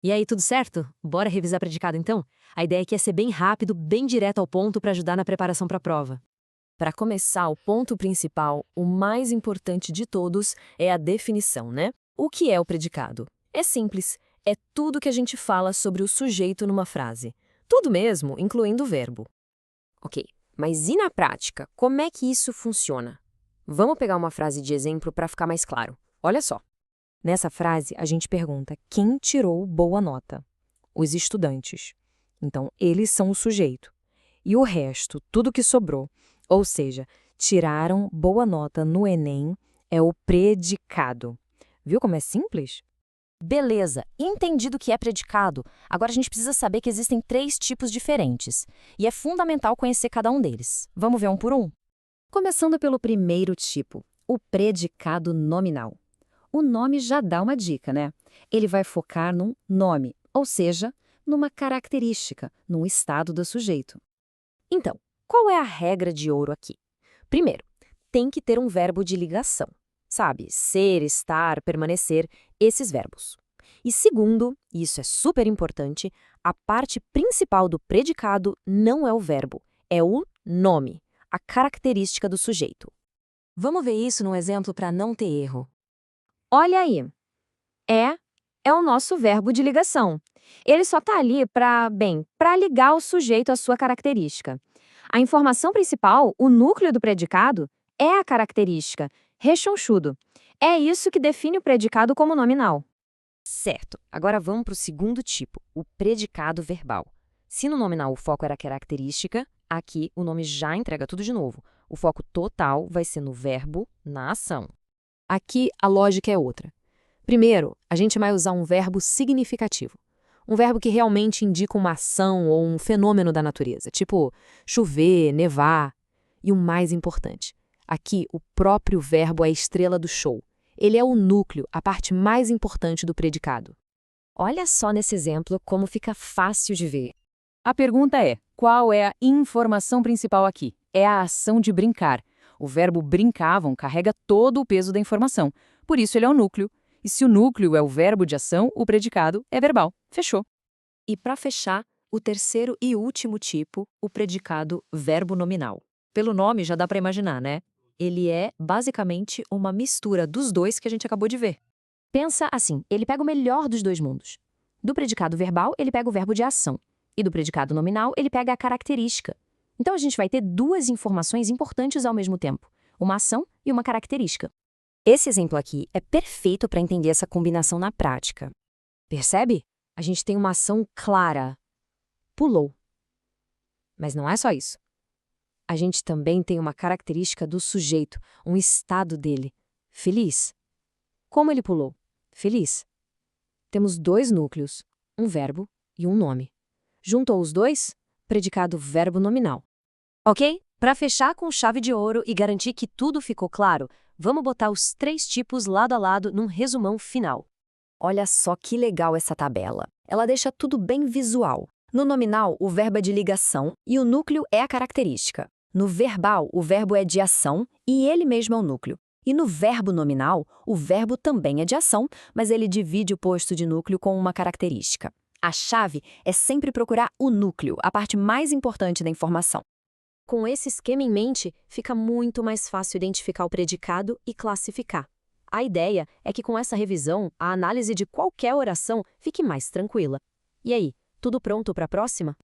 E aí, tudo certo? Bora revisar predicado então? A ideia aqui é ser bem rápido, bem direto ao ponto para ajudar na preparação para a prova. Para começar, o ponto principal, o mais importante de todos, é a definição, né? O que é o predicado? É simples, é tudo que a gente fala sobre o sujeito numa frase. Tudo mesmo, incluindo o verbo. Ok, mas e na prática? Como é que isso funciona? Vamos pegar uma frase de exemplo para ficar mais claro. Olha só. Nessa frase, a gente pergunta quem tirou boa nota? Os estudantes. Então, eles são o sujeito. E o resto, tudo que sobrou, ou seja, tiraram boa nota no Enem, é o predicado. Viu como é simples? Beleza, entendido que é predicado. Agora a gente precisa saber que existem 3 tipos diferentes. E é fundamental conhecer cada um deles. Vamos ver um por um? Começando pelo primeiro tipo, o predicado nominal. O nome já dá uma dica, né? Ele vai focar num nome, ou seja, numa característica, num estado do sujeito. Então, qual é a regra de ouro aqui? Primeiro, tem que ter um verbo de ligação. Sabe, ser, estar, permanecer, esses verbos. E segundo, e isso é super importante, a parte principal do predicado não é o verbo, é o nome, a característica do sujeito. Vamos ver isso num exemplo para não ter erro. Olha aí. É o nosso verbo de ligação. Ele só está ali para ligar o sujeito à sua característica. A informação principal, o núcleo do predicado, é a característica, rechonchudo. É isso que define o predicado como nominal. Certo, agora vamos para o segundo tipo, o predicado verbal. Se no nominal o foco era a característica, aqui o nome já entrega tudo de novo. O foco total vai ser no verbo, na ação. Aqui a lógica é outra. Primeiro, a gente vai usar um verbo significativo. Um verbo que realmente indica uma ação ou um fenômeno da natureza, tipo chover, nevar. E o mais importante, aqui o próprio verbo é a estrela do show. Ele é o núcleo, a parte mais importante do predicado. Olha só nesse exemplo como fica fácil de ver. A pergunta é, qual é a informação principal aqui? É a ação de brincar. O verbo brincavam carrega todo o peso da informação. Por isso ele é o núcleo. E se o núcleo é o verbo de ação, o predicado é verbal. Fechou. E para fechar, o terceiro e último tipo, o predicado verbo nominal. Pelo nome já dá para imaginar, né? Ele é basicamente uma mistura dos dois que a gente acabou de ver. Pensa assim, ele pega o melhor dos dois mundos. Do predicado verbal, ele pega o verbo de ação. E do predicado nominal, ele pega a característica. Então a gente vai ter duas informações importantes ao mesmo tempo, uma ação e uma característica. Esse exemplo aqui é perfeito para entender essa combinação na prática. Percebe? A gente tem uma ação clara. Pulou. Mas não é só isso. A gente também tem uma característica do sujeito, um estado dele. Feliz. Como ele pulou? Feliz. Temos dois núcleos, um verbo e um nome. Juntou os dois, predicado verbo nominal. Ok? Para fechar com chave de ouro e garantir que tudo ficou claro, vamos botar os 3 tipos lado a lado num resumão final. Olha só que legal essa tabela. Ela deixa tudo bem visual. No nominal, o verbo é de ligação e o núcleo é a característica. No verbal, o verbo é de ação e ele mesmo é o núcleo. E no verbo nominal, o verbo também é de ação, mas ele divide o posto de núcleo com uma característica. A chave é sempre procurar o núcleo, a parte mais importante da informação. Com esse esquema em mente, fica muito mais fácil identificar o predicado e classificar. A ideia é que com essa revisão, a análise de qualquer oração fique mais tranquila. E aí, tudo pronto para a próxima?